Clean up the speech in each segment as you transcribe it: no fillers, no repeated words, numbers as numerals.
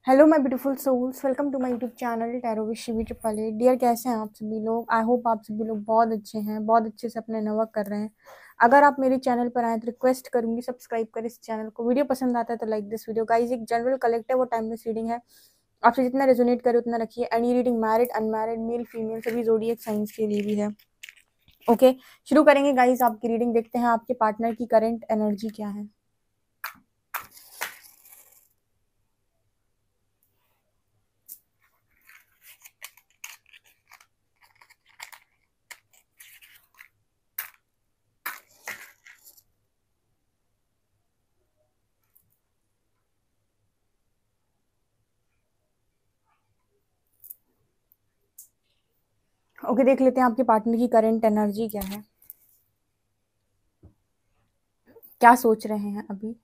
Hello my beautiful souls, welcome to my YouTube channel tarot with Shivi triple eight. Dear, कैसे हैं आप सभी लोग? आई होप आप सभी लोग बहुत अच्छे हैं, बहुत अच्छे से अपने वर्क कर रहे हैं। अगर आप मेरे चैनल पर आए तो रिक्वेस्ट करूंगी सब्सक्राइब करें इस चैनल को। वीडियो पसंद आता है तो लाइक दिस वीडियो। गाइस, एक जनरल कलेक्टिव और टाइमलेस रीडिंग है, आपसे जितना रेजोनेट करे उतना रखिए। Any reading married unmarried male female सभी ज़ोडिएक साइंस के लिए भी है। ओके, शुरू करेंगे गाइस आपकी रीडिंग। देखते हैं आपके पार्टनर की करंट एनर्जी क्या है। ओके, देख लेते हैं आपके पार्टनर की करंट एनर्जी क्या है, क्या सोच रहे हैं अभी।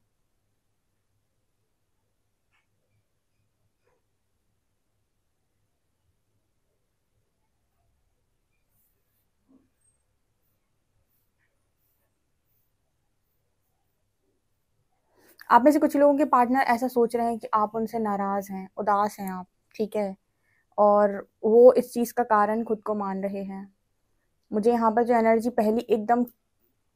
आप में से कुछ लोगों के पार्टनर ऐसा सोच रहे हैं कि आप उनसे नाराज हैं, उदास हैं आप, ठीक है, और वो इस चीज का कारण खुद को मान रहे हैं। मुझे यहाँ पर जो एनर्जी पहली एकदम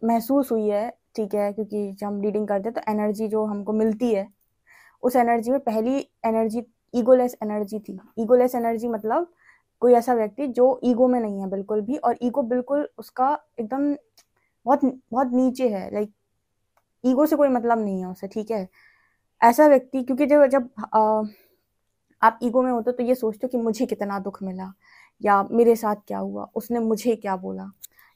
महसूस हुई है, ठीक है, क्योंकि जब हम रीडिंग करते हैं तो एनर्जी जो हमको मिलती है, उस एनर्जी में पहली एनर्जी ईगोलेस एनर्जी थी। ईगोलेस एनर्जी मतलब कोई ऐसा व्यक्ति जो ईगो में नहीं है बिल्कुल भी, और ईगो बिल्कुल उसका एकदम बहुत बहुत नीचे है। लाइक ईगो से कोई मतलब नहीं है उसे, ठीक है। ऐसा व्यक्ति, क्योंकि जब जब आप ईगो में होते हो तो ये सोचते हो कि मुझे कितना दुख मिला, या मेरे साथ क्या हुआ, उसने मुझे क्या बोला।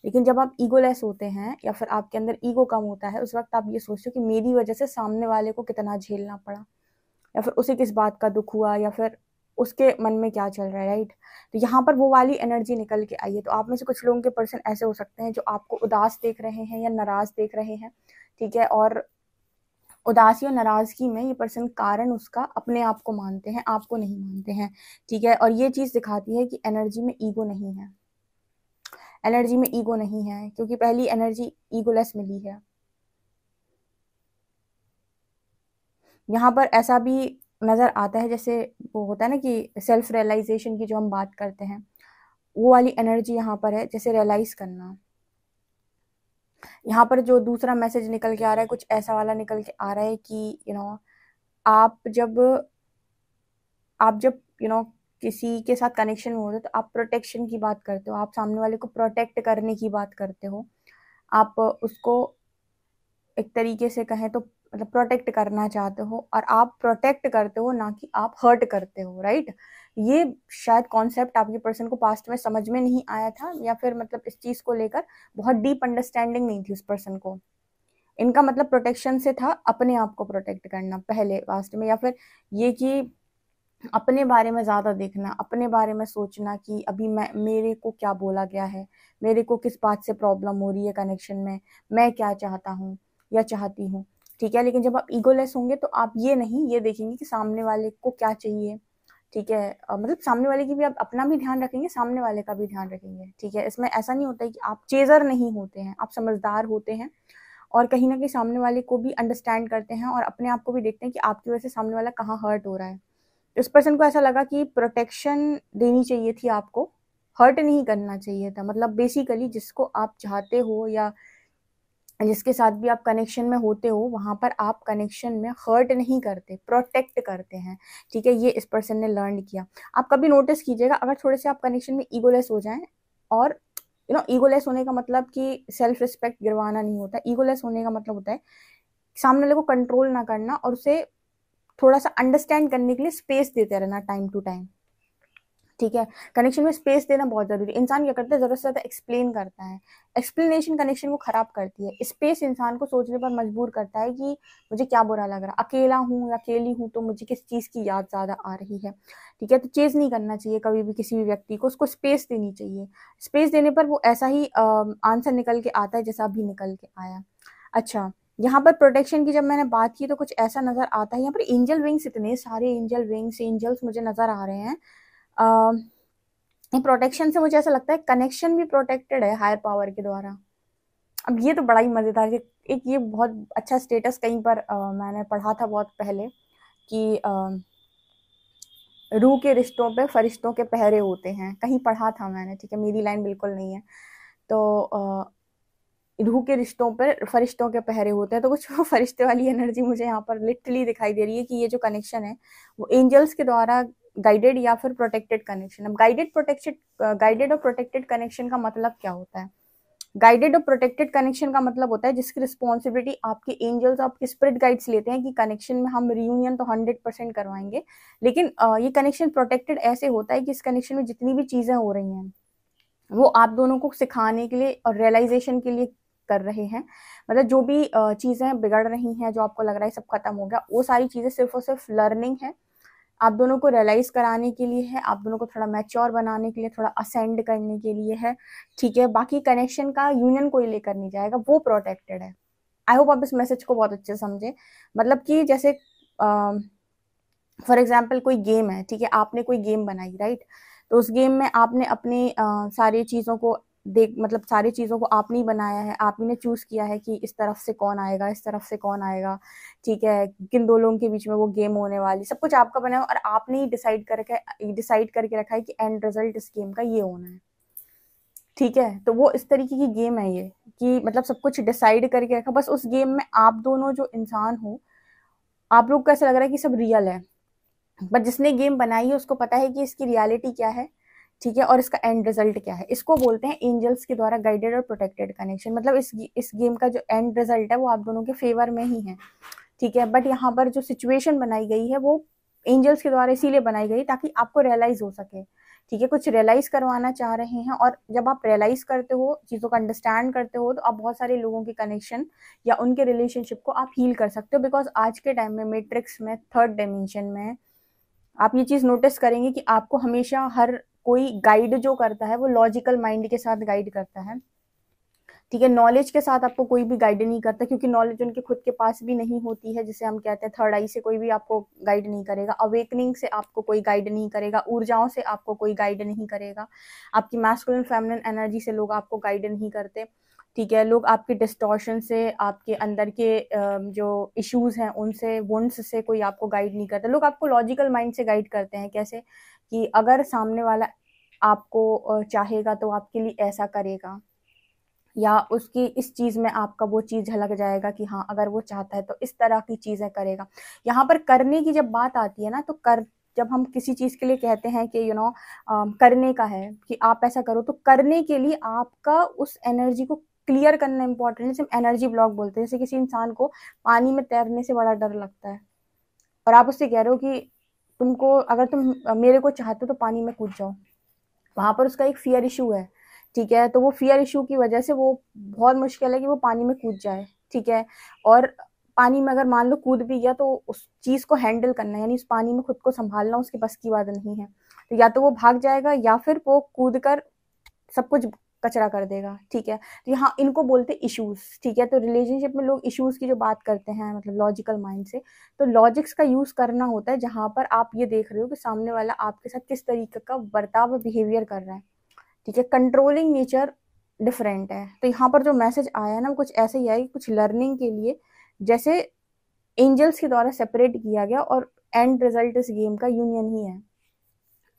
लेकिन जब आप ईगोलेस होते हैं या फिर आपके अंदर ईगो कम होता है, उस वक्त आप ये सोचते हो कि मेरी वजह से सामने वाले को कितना झेलना पड़ा, या फिर उसे किस बात का दुख हुआ, या फिर उसके मन में क्या चल रहा है, राइट। तो यहाँ पर वो वाली एनर्जी निकल के आई है। तो आप में से कुछ लोगों के पर्सन ऐसे हो सकते हैं जो आपको उदास देख रहे हैं या नाराज देख रहे हैं, ठीक है। और उदासी और नाराजगी में ये पर्सन कारण उसका अपने आप को मानते हैं, आपको नहीं मानते हैं, ठीक है। और ये चीज दिखाती है कि एनर्जी में ईगो नहीं है, एनर्जी में ईगो नहीं है, क्योंकि पहली एनर्जी ईगोलेस मिली है। यहाँ पर ऐसा भी नजर आता है, जैसे वो होता है ना कि सेल्फ रियलाइजेशन की जो हम बात करते हैं, वो वाली एनर्जी यहाँ पर है, जैसे रियलाइज करना। यहाँ पर जो दूसरा मैसेज निकल के आ रहा है, कुछ ऐसा वाला निकल के आ रहा है कि आप जब आप जब किसी के साथ कनेक्शन में होते हो तो आप प्रोटेक्शन की बात करते हो, आप सामने वाले को प्रोटेक्ट करने की बात करते हो। आप उसको एक तरीके से कहें तो मतलब प्रोटेक्ट करना चाहते हो, और आप प्रोटेक्ट करते हो ना कि आप हर्ट करते हो, राइट। ये शायद कॉन्सेप्ट आपके पर्सन को पास्ट में समझ में नहीं आया था, या फिर मतलब इस चीज को लेकर बहुत डीप अंडरस्टैंडिंग नहीं थी उस पर्सन को। इनका मतलब प्रोटेक्शन से था अपने आप को प्रोटेक्ट करना पहले पास्ट में, या फिर ये कि अपने बारे में ज्यादा देखना, अपने बारे में सोचना कि अभी मेरे को क्या बोला गया है, मेरे को किस बात से प्रॉब्लम हो रही है कनेक्शन में, मैं क्या चाहता हूँ या चाहती हूँ, ठीक है। लेकिन जब आप ईगोलेस होंगे तो आप ये नहीं ये देखेंगे कि सामने वाले को क्या चाहिए, ठीक है। मतलब सामने वाले की भी आप अपना भी ध्यान रखेंगे, सामने वाले का भी ध्यान रखेंगे, ठीक है। इसमें ऐसा नहीं होता है कि आप चेजर नहीं होते हैं, आप समझदार होते हैं, और कहीं ना कहीं सामने वाले को भी अंडरस्टैंड करते हैं, और अपने आप को भी देखते हैं कि आपकी वजह से सामने वाला कहाँ हर्ट हो रहा है। इस पर्सन को ऐसा लगा कि प्रोटेक्शन देनी चाहिए थी आपको, हर्ट नहीं करना चाहिए था। मतलब बेसिकली जिसको आप चाहते हो या जिसके साथ भी आप कनेक्शन में होते हो, वहां पर आप कनेक्शन में हर्ट नहीं करते, प्रोटेक्ट करते हैं, ठीक है। ये इस पर्सन ने लर्न किया। आप कभी नोटिस कीजिएगा, अगर थोड़े से आप कनेक्शन में ईगोलेस हो जाएं, और ईगोलेस होने का मतलब कि सेल्फ रिस्पेक्ट गिरवाना नहीं होता। ईगोलेस होने का मतलब होता है सामने वाले को कंट्रोल ना करना, और उसे थोड़ा सा अंडरस्टैंड करने के लिए स्पेस देते रहना टाइम टू टाइम, ठीक है। कनेक्शन में स्पेस देना बहुत जरूरी है। इंसान क्या करता है, जरूरत से ज्यादा एक्सप्लेन करता है, एक्सप्लेनेशन कनेक्शन को खराब करती है। स्पेस इंसान को सोचने पर मजबूर करता है कि मुझे क्या बुरा लग रहा, अकेला हूँ या अकेली हूँ तो मुझे किस चीज की याद ज्यादा आ रही है, ठीक है। तो चेज नहीं करना चाहिए कभी भी किसी भी व्यक्ति को, उसको स्पेस देनी चाहिए। स्पेस देने पर वो ऐसा ही आंसर निकल के आता है जैसा अभी निकल के आया। अच्छा, यहाँ पर प्रोटेक्शन की जब मैंने बात की तो कुछ ऐसा नजर आता है, यहाँ पर एंजल विंग्स, इतने सारे एंजल विंग्स एंजल्स मुझे नजर आ रहे हैं। प्रोटेक्शन से मुझे ऐसा लगता है कनेक्शन भी प्रोटेक्टेड है हायर पावर के द्वारा। अब ये तो बड़ा ही मजेदार है। एक ये बहुत अच्छा स्टेटस कहीं पर मैंने पढ़ा था बहुत पहले कि रूह के रिश्तों पे फरिश्तों के पहरे होते हैं, कहीं पढ़ा था मैंने, ठीक है, मेरी लाइन बिल्कुल नहीं है। तो रूह के रिश्तों पर फरिश्तों के पहरे होते हैं, तो कुछ वो फरिश्ते वाली एनर्जी मुझे यहाँ पर लिटरली दिखाई दे रही है कि ये जो कनेक्शन है वो एंजल्स के द्वारा गाइडेड या फिर प्रोटेक्टेड कनेक्शन। अब गाइडेड और प्रोटेक्टेड कनेक्शन का मतलब क्या होता है? गाइडेड और प्रोटेक्टेड कनेक्शन का मतलब होता है जिसकी रिस्पॉन्सिबिलिटी आपके एंजल्स, आपके स्पिरिट गाइड्स लेते हैं कि कनेक्शन में हम रियूनियन तो 100% करवाएंगे, लेकिन ये कनेक्शन प्रोटेक्टेड ऐसे होता है कि इस कनेक्शन में जितनी भी चीजें हो रही हैं वो आप दोनों को सिखाने के लिए और रियलाइजेशन के लिए कर रहे हैं। मतलब जो भी चीजें बिगड़ रही हैं, जो आपको लग रहा है सब खत्म हो गया, वो सारी चीजें सिर्फ और सिर्फ लर्निंग है, आप दोनों को रियलाइज कराने के लिए है, आप दोनों को थोड़ा मैच्योर बनाने के लिए, थोड़ा असेंड करने के लिए है, ठीक है। बाकी कनेक्शन का यूनियन कोई लेकर नहीं जाएगा, वो प्रोटेक्टेड है। आई होप आप इस मैसेज को बहुत अच्छे से समझे। मतलब कि जैसे फॉर एग्जाम्पल कोई गेम है, ठीक है, आपने कोई गेम बनाई, राइट, तो उस गेम में आपने अपनी सारी चीज़ों को मतलब सारी चीज़ों को आपने ही बनाया है, आप ही ने चूज किया है कि इस तरफ से कौन आएगा, इस तरफ से कौन आएगा, ठीक है, किन दो लोगों के बीच में वो गेम होने वाली, सब कुछ आपका बना है और आपने ही डिसाइड करके रखा है कि एंड रिजल्ट इस गेम का ये होना है, ठीक है। तो वो इस तरीके की गेम है ये, कि मतलब सब कुछ डिसाइड करके रखा, बस उस गेम में आप दोनों जो इंसान हो, आप लोग को ऐसा लग रहा है कि सब रियल है, बट जिसने गेम बनाई है उसको पता है कि इसकी रियलिटी क्या है, ठीक है, और इसका एंड रिजल्ट क्या है। इसको बोलते हैं एंजल्स के द्वारा गाइडेड और प्रोटेक्टेड कनेक्शन। मतलब इस गेम का जो एंड रिजल्ट है वो आप दोनों के फेवर में ही है, ठीक है। बट यहाँ पर जो सिचुएशन बनाई गई है वो एंजल्स के द्वारा इसीलिए बनाई गई ताकि आपको रियलाइज हो सके, ठीक है, कुछ रियलाइज करवाना चाह रहे हैं। और जब आप रियलाइज करते हो, चीज़ों को अंडरस्टैंड करते हो, तो आप बहुत सारे लोगों के कनेक्शन या उनके रिलेशनशिप को आप हील कर सकते हो। बिकॉज आज के टाइम में मैट्रिक्स में, थर्ड डायमेंशन में, आप ये चीज नोटिस करेंगे कि आपको हमेशा हर कोई गाइड जो करता है वो लॉजिकल माइंड के साथ गाइड करता है, ठीक है। नॉलेज के साथ आपको कोई भी गाइड नहीं करता, क्योंकि नॉलेज उनके खुद के पास भी नहीं होती है, जिसे हम कहते हैं थर्ड आई से कोई भी आपको गाइड नहीं करेगा, अवेकनिंग से आपको कोई गाइड नहीं करेगा, ऊर्जाओं से आपको कोई गाइड नहीं करेगा, आपकी मैस्कुलिन फेमिनिन एनर्जी से लोग आपको गाइड नहीं करते, ठीक है। लोग आपके डिस्टॉर्शन से, आपके अंदर के जो इश्यूज हैं उनसे, वुंड्स से कोई आपको गाइड नहीं करता। लोग आपको लॉजिकल माइंड से गाइड करते हैं। कैसे? कि अगर सामने वाला आपको चाहेगा तो आपके लिए ऐसा करेगा, या उसकी इस चीज में आपका वो चीज झलक जाएगा कि हाँ अगर वो चाहता है तो इस तरह की चीजें करेगा। यहाँ पर करने की जब बात आती है ना, तो जब हम किसी चीज के लिए कहते हैं कि करने का है कि आप ऐसा करो, तो करने के लिए आपका उस एनर्जी को क्लियर करना इंपॉर्टेंट है। जैसे हम एनर्जी ब्लॉक बोलते हैं, जैसे किसी इंसान को पानी में तैरने से बड़ा डर लगता है और आप उससे कह रहे हो कि तुमको, अगर तुम मेरे को चाहते हो तो पानी में कूद जाओ, वहां पर उसका एक फियर इशू है, ठीक है। तो वो फियर इशू की वजह से वो बहुत मुश्किल है कि वो पानी में कूद जाए, ठीक है। और पानी में अगर मान लो कूद भी गया तो उस चीज को हैंडल करना, यानी उस पानी में खुद को संभालना उसके बस की बात नहीं है। तो या तो वो भाग जाएगा या फिर वो कूद कर सब कुछ कचरा कर देगा, ठीक है। तो यहाँ इनको बोलते इश्यूज, ठीक है। तो रिलेशनशिप में लोग इश्यूज की जो बात करते हैं, मतलब लॉजिकल माइंड से, तो लॉजिक्स का यूज करना होता है जहां पर आप ये देख रहे हो कि सामने वाला आपके साथ किस तरीके का बर्ताव, बिहेवियर कर रहा है, ठीक है। कंट्रोलिंग नेचर डिफरेंट है। तो यहाँ पर जो मैसेज आया है ना, वो कुछ ऐसे ही है कि कुछ लर्निंग के लिए जैसे एंजल्स के द्वारा सेपरेट किया गया और एंड रिजल्ट इस गेम का यूनियन ही है,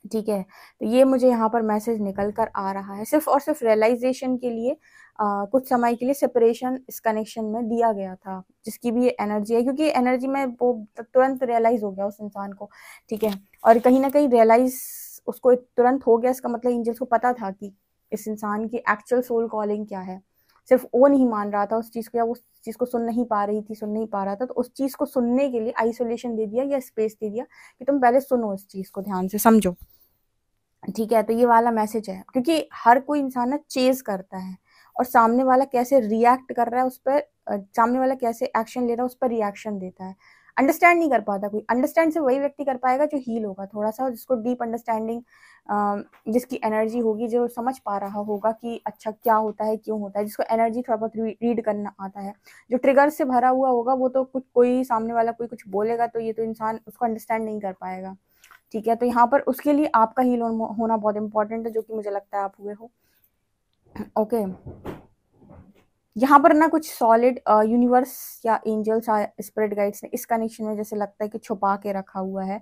ठीक है। तो ये मुझे यहाँ पर मैसेज निकल कर आ रहा है, सिर्फ और सिर्फ रियलाइजेशन के लिए कुछ समय के लिए सेपरेशन इस कनेक्शन में दिया गया था, जिसकी भी ये एनर्जी है, क्योंकि एनर्जी में वो तुरंत रियलाइज हो गया उस इंसान को, ठीक है। और कहीं ना कहीं रियलाइज उसको तुरंत हो गया, इसका मतलब एंजल्स को पता था कि इस इंसान की एक्चुअल सोल कॉलिंग क्या है। सिर्फ वो नहीं मान रहा था उस चीज को, या उस चीज को सुन नहीं पा रही थी, सुन नहीं पा रहा था, तो उस चीज को सुनने के लिए आइसोलेशन दे दिया या स्पेस दे दिया कि तुम पहले सुनो, इस चीज को ध्यान से समझो, ठीक है। तो ये वाला मैसेज है, क्योंकि हर कोई इंसान ना चेज करता है और सामने वाला कैसे रिएक्ट कर रहा है उस पर, सामने वाला कैसे एक्शन ले रहा है उस पर रिएक्शन देता है। अंडरस्टैंड नहीं कर पाता कोई। अंडरस्टैंड से वही व्यक्ति कर पाएगा जो हील होगा थोड़ा सा, जिसको डीप अंडरस्टैंडिंग, जिसकी एनर्जी होगी, जो समझ पा रहा होगा कि अच्छा क्या होता है, क्यों होता है, जिसको एनर्जी थोड़ा बहुत रीड करना आता है। जो ट्रिगर से भरा हुआ होगा वो तो कोई सामने वाला कोई कुछ बोलेगा तो ये तो इंसान उसको अंडरस्टैंड नहीं कर पाएगा, ठीक है। तो यहाँ पर उसके लिए आपका हील होना बहुत इंपॉर्टेंट है, जो कि मुझे लगता है आप हुए हो, ओके। यहाँ पर ना कुछ सॉलिड यूनिवर्स या एंजल्स, स्पिरिट गाइड्स ने इस कनेक्शन में जैसे लगता है कि छुपा के रखा हुआ है,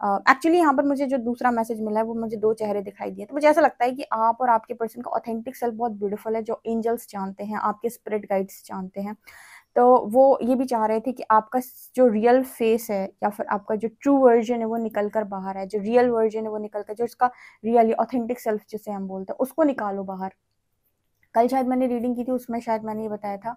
एक्चुअली यहाँ पर मुझे जो दूसरा मैसेज मिला है वो मुझे 2 चेहरे दिखाई दिए। तो मुझे ऐसा लगता है कि आप और आपके पर्सन का ऑथेंटिक सेल्फ बहुत ब्यूटीफुल है, जो एंजल्स जानते हैं, आपके स्पिरिट गाइड्स जानते हैं। तो वो ये भी चाह रहे थे कि आपका जो रियल फेस है या फिर आपका जो ट्रू वर्जन है वो निकल कर बाहर आए, जो रियल वर्जन है वो निकल कर, जो इसका रियली ऑथेंटिक सेल्फ जिसे हम बोलते हैं, उसको निकालो बाहर। कल शायद मैंने रीडिंग की थी, उसमें शायद मैंने ये बताया था,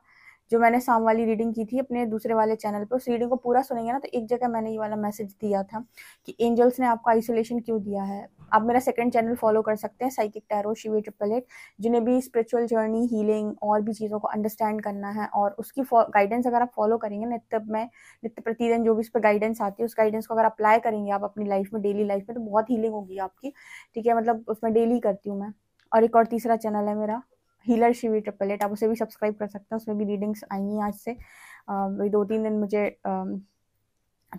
जो मैंने शाम वाली रीडिंग की थी अपने दूसरे वाले चैनल पे, उस रीडिंग को पूरा सुनेंगे ना तो एक जगह मैंने ये वाला मैसेज दिया था कि एंजल्स ने आपको आइसोलेशन क्यों दिया है। आप मेरा सेकंड चैनल फॉलो कर सकते हैं, साइकिक टैरो शिवी 888, जिन्हें भी स्पिरिचुअल जर्नी, हीलिंग और भी चीज़ों को अंडरस्टैंड करना है, और उसकी गाइडेंस अगर आप फॉलो करेंगे नित्य प्रतिदिन जो भी इस पर गाइडेंस आती है, उस गाइडेंस को अगर अप्लाई करेंगे आप अपनी लाइफ में, डेली लाइफ में, तो बहुत हीलिंग होगी आपकी। ठीक है, मतलब उसमें डेली करती हूँ मैं। और एक और तीसरा चैनल है मेरा, हीलर शिवी 888, आप उसे भी सब्सक्राइब कर सकते हैं, उसमें भी रीडिंग्स आएंगी आज से। वही 2-3 दिन मुझे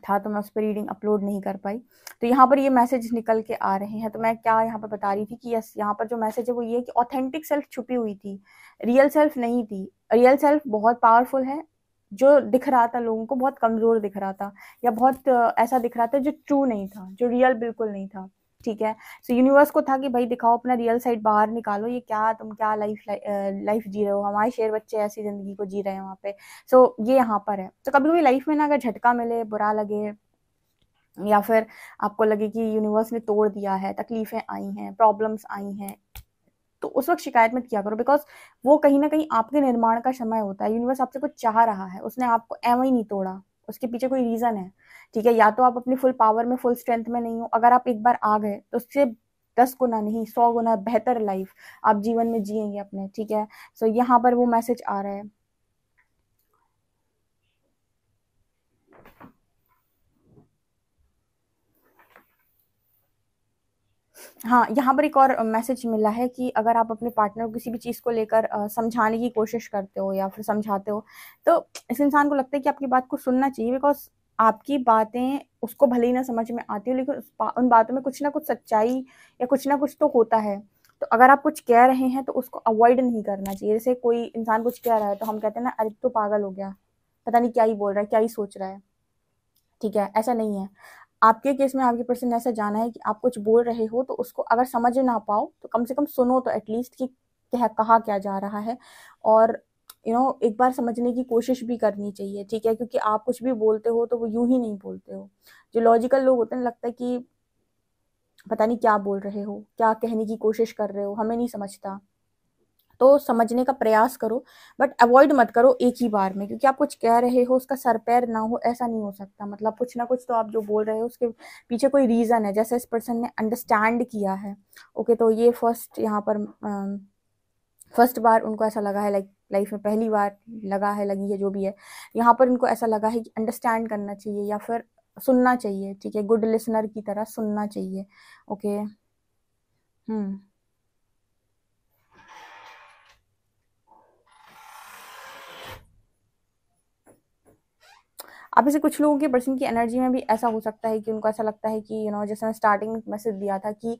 था तो मैं उस पर रीडिंग अपलोड नहीं कर पाई। तो यहाँ पर ये मैसेज निकल के आ रहे हैं। तो मैं क्या यहाँ पर बता रही थी कि यस, यहाँ पर जो मैसेज है वो ये कि ऑथेंटिक सेल्फ छुपी हुई थी, रियल सेल्फ नहीं थी। रियल सेल्फ बहुत पावरफुल है, जो दिख रहा था लोगों को बहुत कमज़ोर दिख रहा था, या बहुत ऐसा दिख रहा था जो ट्रू नहीं था, जो रियल बिल्कुल नहीं था। ठीक है, सो यूनिवर्स को था कि भाई दिखाओ अपना रियल साइड बाहर निकालो, ये क्या तुम क्या लाइफ जी रहे हो, हमारे शेर बच्चे ऐसी ज़िंदगी को जी रहे हैं वहाँ पे। सो ये यहाँ पर है। तो कभी कभी लाइफ में ना अगर झटका मिले, बुरा लगे, या फिर आपको लगे कि यूनिवर्स ने तोड़ दिया है, तकलीफें आई हैं, प्रॉब्लम्स आई हैं, तो उस वक्त शिकायत मत किया करो, बिकॉज वो कहीं ना कहीं आपके निर्माण का समय होता है। यूनिवर्स आपसे कुछ चाह रहा है, उसने आपको एवं ही नहीं तोड़ा, उसके पीछे कोई रीजन है। ठीक है, या तो आप अपनी फुल पावर में, फुल स्ट्रेंथ में नहीं हो, अगर आप एक बार आ गए तो उससे 10 गुना नहीं 100 गुना बेहतर लाइफ आप जीवन में जिएंगे अपने। ठीक है, सो यहाँ पर वो मैसेज आ रहा है। हाँ, यहाँ पर एक और मैसेज मिला है कि अगर आप अपने पार्टनर को किसी भी चीज़ को लेकर समझाने की कोशिश करते हो या फिर समझाते हो, तो इस इंसान को लगता है कि आपकी बात को सुनना चाहिए, बिकॉज आपकी बातें उसको भले ही ना समझ में आती हो, लेकिन उन बातों में कुछ ना कुछ सच्चाई या कुछ ना कुछ तो होता है। तो अगर आप कुछ कह रहे हैं तो उसको अवॉइड नहीं करना चाहिए। जैसे कोई इंसान कुछ कह रहा है तो हम कहते हैं ना, अरे तो पागल हो गया, पता नहीं क्या ही बोल रहा है, क्या ही सोच रहा है। ठीक है, ऐसा नहीं है। आपके केस में आपके पर्सन ने ऐसा जाना है कि आप कुछ बोल रहे हो तो उसको अगर समझ ना पाओ तो कम से कम सुनो तो एटलीस्ट कि कहा क्या जा रहा है, और एक बार समझने की कोशिश भी करनी चाहिए। ठीक है, क्योंकि आप कुछ भी बोलते हो तो वो यूं ही नहीं बोलते हो। जो लॉजिकल लोग होते हैं, लगता है कि पता नहीं क्या बोल रहे हो, क्या कहने की कोशिश कर रहे हो, हमें नहीं समझता। तो समझने का प्रयास करो, बट अवॉइड मत करो एक ही बार में, क्योंकि आप कुछ कह रहे हो उसका सर पैर ना हो, ऐसा नहीं हो सकता। मतलब कुछ ना कुछ तो आप जो बोल रहे हो उसके पीछे कोई रीज़न है, जैसे इस पर्सन ने अंडरस्टैंड किया है। ओके, तो ये फर्स्ट यहाँ पर फर्स्ट बार उनको ऐसा लगा है, लाइक लाइफ में पहली बार लगा है, लगी है, जो भी है, यहाँ पर इनको ऐसा लगा है कि अंडरस्टैंड करना चाहिए या फिर सुनना चाहिए। ठीक है, गुड लिसनर की तरह सुनना चाहिए। ओके। हम्म। आप इसे कुछ लोगों के पर्सन की एनर्जी में भी ऐसा हो सकता है कि उनको ऐसा लगता है कि जैसे मैं स्टार्टिंग में मैसेज दिया था कि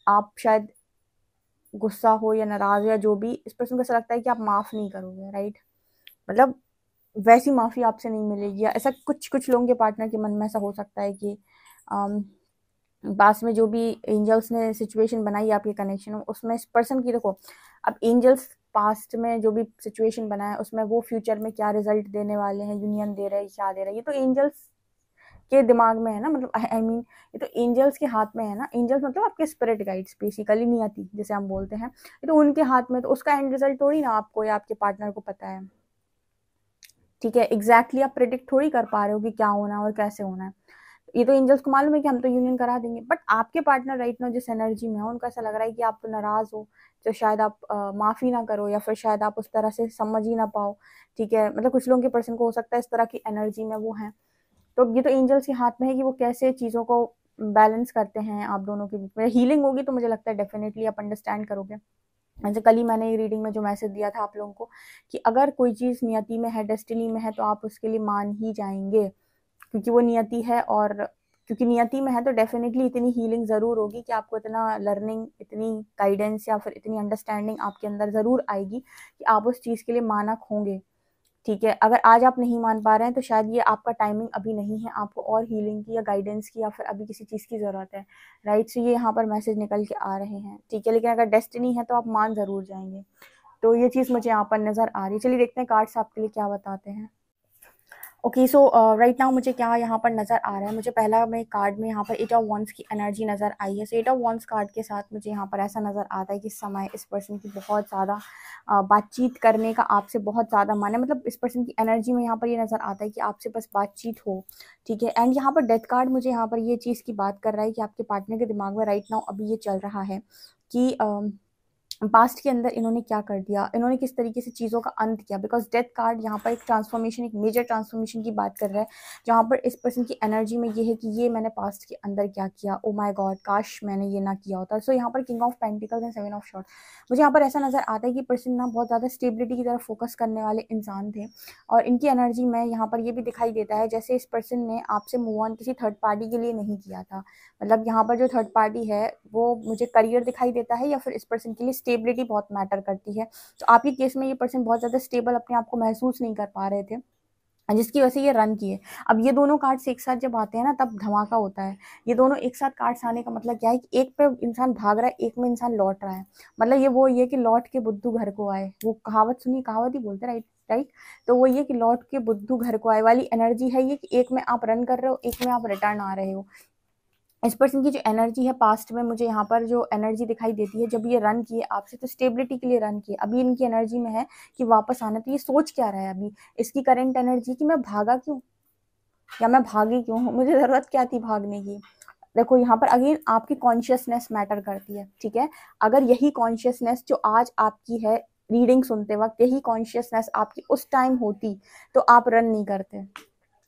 आप शायद गुस्सा हो या नाराज या जो भी, इस पर्सन को ऐसा लगता है कि आप माफ नहीं करोगे, राइट? मतलब वैसी माफी आपसे नहीं मिलेगी, या ऐसा कुछ कुछ लोगों के पार्टनर के मन में ऐसा हो सकता है कि पास में जो भी एंजल्स ने सिचुएशन बनाई आपके कनेक्शन में, उसमें इस पर्सन की, देखो अब एंजल्स पास्ट में जो भी सिचुएशन बनाया उसमें वो फ्यूचर में क्या रिजल्ट देने वाले हैं, यूनियन दे रहे हैं, क्या दे रहे हैं, ये तो एंजल्स के दिमाग में है ना। मतलब आई मीन ये तो एंजल्स के हाथ में है ना। एंजल्स मतलब आपके स्पिरिट गाइड्स, बेसिकली नियति जैसे हम बोलते हैं, ये तो उनके हाथ में। तो उसका एंड रिजल्ट थोड़ी ना आपको या आपके पार्टनर को पता है। ठीक है, एग्जैक्टली आप प्रिडिक्ट थोड़ी कर पा रहे हो कि क्या होना है और कैसे होना है। ये तो एंजल्स को मालूम है कि हम तो यूनियन करा देंगे, बट आपके पार्टनर राइट नाउ जिस एनर्जी में है, उनको ऐसा लग रहा है कि आप तो नाराज हो, तो शायद आप माफी ना करो, या फिर शायद आप उस तरह से समझ ही ना पाओ। ठीक है, मतलब कुछ लोगों के पर्सन को हो सकता है इस तरह की एनर्जी में वो है। तो ये तो एंजल्स के हाथ में है कि वो कैसे चीज़ों को बैलेंस करते हैं आप दोनों के बीच में। हीलिंग होगी तो मुझे लगता है डेफिनेटली आप अंडरस्टैंड करोगे। जैसे कल ही मैंने रीडिंग में जो मैसेज दिया था आप लोगों को कि अगर कोई चीज़ नियति में है, डेस्टिनी में है, तो आप उसके लिए मान ही जाएंगे, क्योंकि वो नियति है। और क्योंकि नियति में है तो डेफिनेटली इतनी हीलिंग ज़रूर होगी कि आपको इतना लर्निंग, इतनी गाइडेंस या फिर इतनी अंडरस्टैंडिंग आपके अंदर ज़रूर आएगी कि आप उस चीज़ के लिए मानक होंगे। ठीक है, अगर आज आप नहीं मान पा रहे हैं तो शायद ये आपका टाइमिंग अभी नहीं है, आपको और हीलिंग की या गाइडेंस की या फिर अभी किसी चीज़ की ज़रूरत है, राइट। सो ये यहाँ पर मैसेज निकल के आ रहे हैं, ठीक है। लेकिन अगर डेस्टिनी है तो आप मान ज़रूर जाएंगे। तो ये चीज़ मुझे यहाँ पर नज़र आ रही है। चलिए देखते हैं कार्ड्स आपके लिए क्या बताते हैं। ओके, सो राइट नाउ मुझे क्या यहाँ पर नज़र आ रहा है, मुझे पहला में कार्ड में यहाँ पर 8 ऑफ वंस की एनर्जी नज़र आई है। सो 8 ऑफ वंस कार्ड के साथ मुझे यहाँ पर ऐसा नज़र आता है कि समय इस पर्सन की बहुत ज़्यादा बातचीत करने का आपसे बहुत ज़्यादा मन है, मतलब इस पर्सन की एनर्जी में यहाँ पर ये नज़र आता है कि आपसे बस बातचीत हो, ठीक है। एंड यहाँ पर डेथ कार्ड मुझे यहाँ पर ये चीज़ की बात कर रहा है कि आपके पार्टनर के दिमाग में राइट नाउ अभी ये चल रहा है कि पास्ट के अंदर इन्होंने क्या कर दिया, इन्होंने किस तरीके से चीज़ों का अंत किया। बिकॉज डेथ कार्ड यहाँ पर एक ट्रांसफॉर्मेशन, एक मेजर ट्रांसफॉर्मेशन की बात कर रहा है, जहाँ पर इस पर्सन की एनर्जी में ये है कि ये मैंने पास्ट के अंदर क्या किया, ओ माय गॉड, काश मैंने ये ना किया होता। सो यहाँ पर king of pentacles and 7 of shorts, मुझे यहाँ पर ऐसा नजर आता है कि पर्सन ना बहुत ज़्यादा स्टेबिलिटी की तरफ फोकस करने वाले इंसान थे, और इनकी एनर्जी में यहाँ पर ये भी दिखाई देता है जैसे इस पर्सन ने आपसे मूव ऑन किसी थर्ड पार्टी के लिए नहीं किया था। मतलब यहाँ पर जो थर्ड पार्टी है वो मुझे करियर दिखाई देता है, या फिर इस पर्सन के लिए स्टेबिलिटी बहुत मैटर करती है। तो आपके केस में ये पर्सन बहुत ज़्यादा स्टेबल अपने आप को महसूस नहीं कर पा रहे थे, जिसकी वजह से ये रन किए। अब ये दोनों कार्ड्स एक साथ जब आते हैं ना तब धमाका होता है। ये दोनों एक साथ कार्ड्स आने का मतलब क्या है कि एक पे इंसान भाग रहा है, एक में इंसान लौट रहा है। मतलब ये वो ये कि लौट के बुद्धू घर को आए, वो कहावत सुनी, कहावत ही बोलते, राइट राइट। तो वो ये कि लौट के बुद्धू घर को आए वाली एनर्जी है ये, कि एक में आप रन कर रहे हो, एक में आप रिटर्न आ रहे हो। इस पर्सन की जो एनर्जी है पास्ट में, मुझे यहाँ पर जो एनर्जी दिखाई देती है, जब ये रन किए आपसे तो स्टेबिलिटी के लिए रन किए, अभी इनकी एनर्जी में है कि वापस आना। तो ये सोच क्या रहा है अभी, इसकी करंट एनर्जी कि मैं भागा क्यों, या मैं भागी क्यों, मुझे जरूरत क्या थी भागने की। देखो यहाँ पर अगेन आपकी कॉन्शियसनेस मैटर करती है, ठीक है। अगर यही कॉन्शियसनेस जो आज आपकी है रीडिंग सुनते वक्त, यही कॉन्शियसनेस आपकी उस टाइम होती तो आप रन नहीं करते,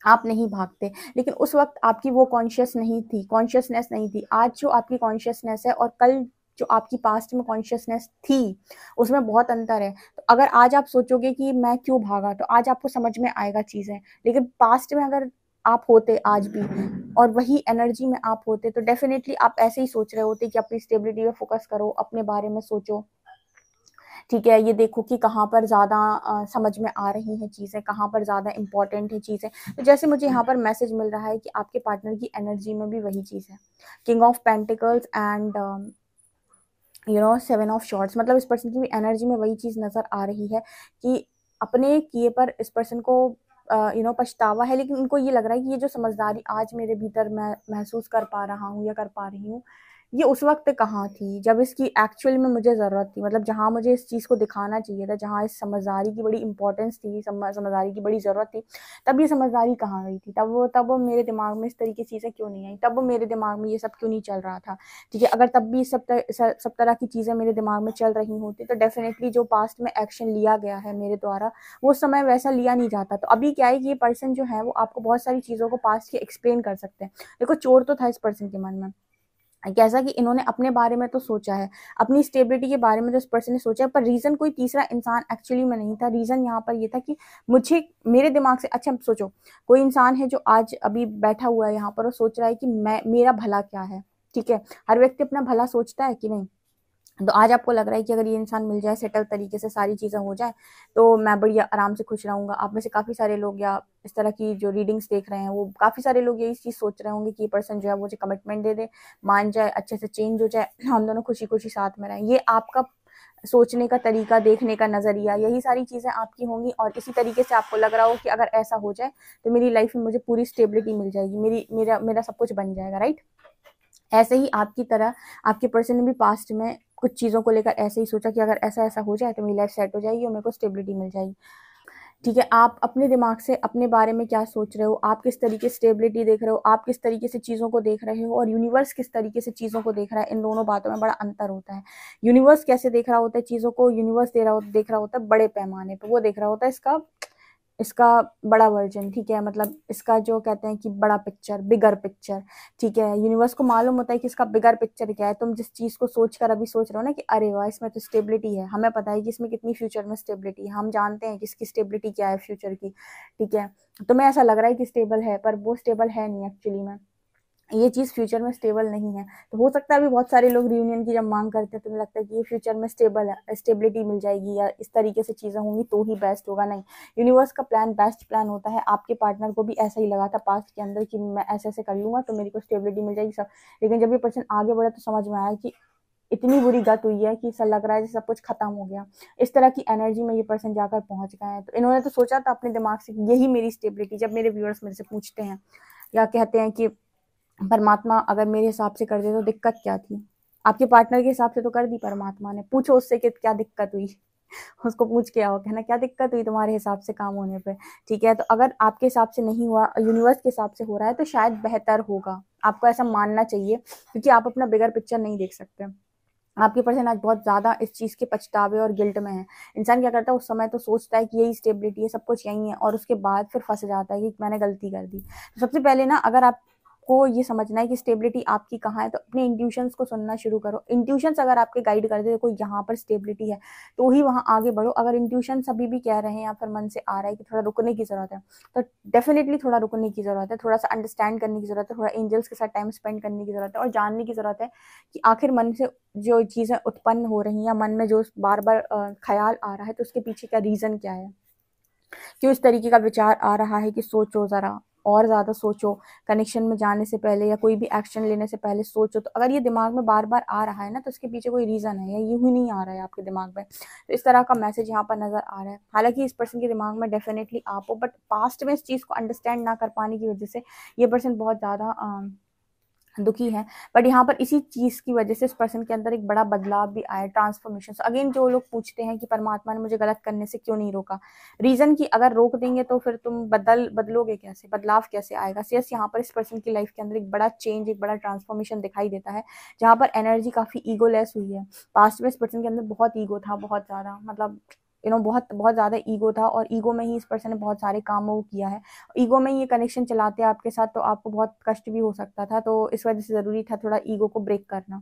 आप नहीं भागते। लेकिन उस वक्त आपकी वो कॉन्शियसनेस नहीं थी। आज जो आपकी कॉन्शियसनेस है और कल जो आपकी पास्ट में कॉन्शियसनेस थी, उसमें बहुत अंतर है। तो अगर आज आप सोचोगे कि मैं क्यों भागा, तो आज आपको समझ में आएगा चीजें। लेकिन पास्ट में अगर आप होते आज भी और वही एनर्जी में आप होते, तो डेफिनेटली आप ऐसे ही सोच रहे होते कि अपनी स्टेबिलिटी पे फोकस करो, अपने बारे में सोचो, ठीक है। ये देखो कि कहाँ पर ज़्यादा समझ में आ रही हैं चीज़ें, कहाँ पर ज़्यादा इंपॉर्टेंट है चीज़ें। तो जैसे मुझे यहाँ पर मैसेज मिल रहा है कि आपके पार्टनर की एनर्जी में भी वही चीज़ है, king of pentacles and 7 of shorts. मतलब इस पर्सन की भी एनर्जी में वही चीज़ नज़र आ रही है कि अपने किए पर इस पर्सन को पछतावा है। लेकिन उनको ये लग रहा है कि ये जो समझदारी आज मेरे भीतर मैं महसूस कर पा रहा हूँ या कर पा रही हूँ, ये उस वक्त कहाँ थी जब इसकी एक्चुअल में मुझे ज़रूरत थी। मतलब जहाँ मुझे इस चीज़ को दिखाना चाहिए था, जहाँ इस समझदारी की बड़ी इंपॉर्टेंस थी, समझदारी की बड़ी ज़रूरत थी, तब ये समझदारी कहाँ गई थी। तब वो मेरे दिमाग में इस तरीके की चीज़ें क्यों नहीं आई, तब वो मेरे दिमाग में ये सब क्यों नहीं चल रहा था, ठीक है। अगर तब भी सब तरह की चीज़ें मेरे दिमाग में चल रही होती, तो डेफिनेटली जो पास्ट में एक्शन लिया गया है मेरे द्वारा, वो समय वैसा लिया नहीं जाता। तो अभी क्या है कि ये पर्सन जो है वो आपको बहुत सारी चीज़ों को पास्ट के एक्सप्लेन कर सकते हैं। देखो चोर तो था इस पर्सन के मन में, कैसा कि इन्होंने अपने बारे में तो सोचा है, अपनी स्टेबिलिटी के बारे में तो इस पर्सन ने सोचा है, पर रीजन कोई तीसरा इंसान एक्चुअली में नहीं था। रीजन यहाँ पर ये था कि मुझे मेरे दिमाग से, अच्छा सोचो, कोई इंसान है जो आज अभी बैठा हुआ है यहाँ पर और सोच रहा है कि मेरा भला क्या है, ठीक है। हर व्यक्ति अपना भला सोचता है कि नहीं। तो आज आपको लग रहा है कि अगर ये इंसान मिल जाए, सेटल तरीके से सारी चीज़ें हो जाए, तो मैं बढ़िया आराम से खुश रहूंगा। आप में से काफ़ी सारे लोग या इस तरह की जो रीडिंग्स देख रहे हैं, वो काफ़ी सारे लोग यही चीज़ सोच रहे होंगे कि ये पर्सन जो है मुझे कमिटमेंट दे दे, मान जाए, अच्छे से चेंज हो जाए, हम दोनों खुशी खुशी साथ में रहें। ये आपका सोचने का तरीका, देखने का नज़रिया, यही सारी चीज़ें आपकी होंगी। और इसी तरीके से आपको लग रहा हो कि अगर ऐसा हो जाए तो मेरी लाइफ में मुझे पूरी स्टेबिलिटी मिल जाएगी, मेरा सब कुछ बन जाएगा, राइट। ऐसे ही आपकी तरह आपके पर्सन ने भी पास्ट में कुछ चीज़ों को लेकर ऐसे ही सोचा कि अगर ऐसा ऐसा हो जाए तो मेरी लाइफ सेट हो जाएगी और मेरे को स्टेबिलिटी मिल जाएगी, ठीक है। आप अपने दिमाग से अपने बारे में क्या सोच रहे हो, आप किस तरीके से स्टेबिलिटी देख रहे हो, आप किस तरीके से चीज़ों को देख रहे हो, और यूनिवर्स किस तरीके से चीज़ों को देख रहा है, इन दोनों बातों में बड़ा अंतर होता है। यूनिवर्स कैसे देख रहा होता है चीज़ों को, यूनिवर्स देख रहा होता है बड़े पैमाने पर, वो देख रहा होता है इसका इसका बड़ा वर्जन, ठीक है। मतलब इसका जो कहते हैं कि बड़ा पिक्चर, बिगर पिक्चर, ठीक है। यूनिवर्स को मालूम होता है कि इसका बिगर पिक्चर क्या है। तुम जिस चीज़ को सोचकर अभी सोच रहे हो ना कि अरे वाह इसमें तो स्टेबिलिटी है, हमें पता है कि इसमें कितनी फ्यूचर में स्टेबिलिटी है, हम जानते हैं कि इसकी स्टेबिलिटी क्या है फ्यूचर की, ठीक है। तुम्हें ऐसा लग रहा है कि स्टेबल है, पर वो स्टेबल है नहीं एक्चुअली में। ये चीज़ फ्यूचर में स्टेबल नहीं है। तो हो सकता है अभी बहुत सारे लोग रियूनियन की जब मांग करते हैं तो उन्हें लगता है कि ये फ्यूचर में स्टेबल है, स्टेबिलिटी मिल जाएगी या इस तरीके से चीज़ें होंगी तो ही बेस्ट होगा। नहीं, यूनिवर्स का प्लान बेस्ट प्लान होता है। आपके पार्टनर को भी ऐसा ही लगा था पास्ट के अंदर कि मैं ऐसे ऐसे कर लूँगा तो मेरे को स्टेबिलिटी मिल जाएगी सब, लेकिन जब ये पर्सन आगे बढ़ा तो समझ में आया कि इतनी बुरी गत हुई है कि ऐसा लग रहा है जैसे सब कुछ खत्म हो गया। इस तरह की एनर्जी में ये पर्सन जाकर पहुंच गए हैं। तो इन्होंने तो सोचा था अपने दिमाग से कि यही मेरी स्टेबिलिटी। जब मेरे व्यूअर्स मेरे से पूछते हैं या कहते हैं कि परमात्मा अगर मेरे हिसाब से कर दे तो दिक्कत क्या थी, आपके पार्टनर के हिसाब से तो कर दी परमात्मा ने, पूछो उससे कि क्या दिक्कत हुई। उसको पूछ के आओ, कहना क्या दिक्कत हुई तुम्हारे हिसाब से काम होने पे। ठीक है, तो अगर आपके हिसाब से नहीं हुआ, यूनिवर्स के हिसाब से हो रहा है, तो शायद बेहतर होगा। आपको ऐसा मानना चाहिए, क्योंकि आप अपना बिगर पिक्चर नहीं देख सकते। आपके पर्सन आज बहुत ज़्यादा इस चीज़ के पछतावे और गिल्ट में है। इंसान क्या करता है उस समय तो सोचता है कि यही स्टेबिलिटी है, सब कुछ यही है, और उसके बाद फिर फंस जाता है कि मैंने गलती कर दी। तो सबसे पहले ना, अगर आपको ये समझना है कि स्टेबिलिटी आपकी कहाँ है, तो अपने इंट्यूशंस को सुनना शुरू करो। इंट्यूशंस अगर आपके गाइड कर दे देखो यहाँ पर स्टेबिलिटी है, तो ही वहाँ आगे बढ़ो। अगर इंट्यूशंस अभी भी कह रहे हैं या फिर मन से आ रहा है कि थोड़ा रुकने की ज़रूरत है, तो डेफिनेटली थोड़ा रुकने की ज़रूरत है, थोड़ा सा अंडरस्टैंड करने की ज़रूरत है, थोड़ा एंजल्स के साथ टाइम स्पेंड करने की ज़रूरत है, और जानने की ज़रूरत है कि आखिर मन से जो चीज़ें उत्पन्न हो रही हैं या मन में जो बार बार ख्याल आ रहा है, तो उसके पीछे का रीज़न क्या है, क्यों इस तरीके का विचार आ रहा है। कि सोचो ज़रा, और ज़्यादा सोचो, कनेक्शन में जाने से पहले या कोई भी एक्शन लेने से पहले सोचो। तो अगर ये दिमाग में बार बार आ रहा है ना, तो उसके पीछे कोई रीज़न है, या यूं ही नहीं आ रहा है आपके दिमाग में। तो इस तरह का मैसेज यहाँ पर नज़र आ रहा है। हालांकि इस पर्सन के दिमाग में डेफिनेटली आप हो, बट पास्ट में इस चीज़ को अंडरस्टैंड ना कर पाने की वजह से ये पर्सन बहुत ज़्यादा दुखी है। बट यहाँ पर इसी चीज़ की वजह से इस पर्सन के अंदर एक बड़ा बदलाव भी आया, ट्रांसफॉर्मेशन। अगेन जो लोग पूछते हैं कि परमात्मा ने मुझे गलत करने से क्यों नहीं रोका, रीज़न कि अगर रोक देंगे तो फिर तुम बदलोगे कैसे, बदलाव कैसे आएगा। यस, यहाँ पर इस पर्सन की लाइफ के अंदर एक बड़ा चेंज, एक बड़ा ट्रांसफॉर्मेशन दिखाई देता है, जहाँ पर एनर्जी काफ़ी ईगोलेस हुई है। पास्ट में इस पर्सन के अंदर बहुत ईगो था, बहुत ज़्यादा, मतलब बहुत बहुत ज़्यादा ईगो था, और ईगो में ही इस पर्सन ने बहुत सारे कामों को किया है। ईगो में ये कनेक्शन चलाते हैं आपके साथ, तो आपको बहुत कष्ट भी हो सकता था। तो इस वजह से ज़रूरी था थोड़ा ईगो को ब्रेक करना।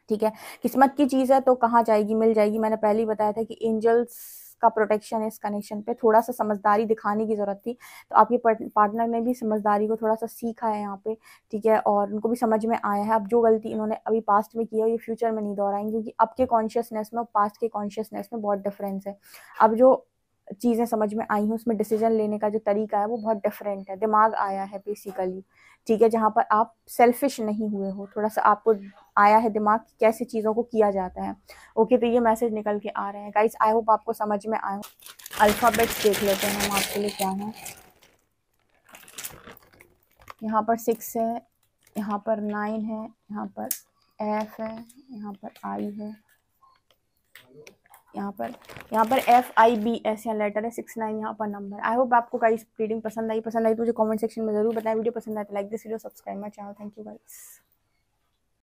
ठीक है, किस्मत की चीज़ है तो कहाँ जाएगी, मिल जाएगी। मैंने पहले ही बताया था कि एंजल्स का प्रोटेक्शन है इस कनेक्शन पे। थोड़ा सा समझदारी दिखाने की ज़रूरत थी, तो आपके पार्टनर ने भी समझदारी को थोड़ा सा सीखा है यहाँ पे। ठीक है, और उनको भी समझ में आया है अब जो गलती इन्होंने अभी पास्ट में की है ये फ्यूचर में नहीं दोहराएंगे, क्योंकि अब के कॉन्शियसनेस में और पास्ट के कॉन्शियसनेस में बहुत डिफरेंस है। अब जो चीज़ें समझ में आई हैं उसमें डिसीजन लेने का जो तरीका है वो बहुत डिफरेंट है, दिमाग आया है बेसिकली। ठीक है, जहाँ पर आप सेल्फिश नहीं हुए हो, थोड़ा सा आपको आया है दिमाग कि कैसे चीज़ों को किया जाता है। ओके, तो ये मैसेज निकल के आ रहे हैं गाइस, आई होप आपको समझ में आए। अल्फ़ाबेट्स देख लेते हैं हम आपके लिए क्या है। यहाँ पर 6 है, यहाँ पर 9 है, यहाँ पर F है, यहाँ पर I है, यहाँ पर FIBS या लेटर है, 69 यहाँ पर नंबर। आई होप आपको गाइस रीडिंग पसंद आई तो मुझे कमेंट सेक्शन में जरूर बताएं। वीडियो पसंद आए तो like this video, subscribe my channel. Thank you guys.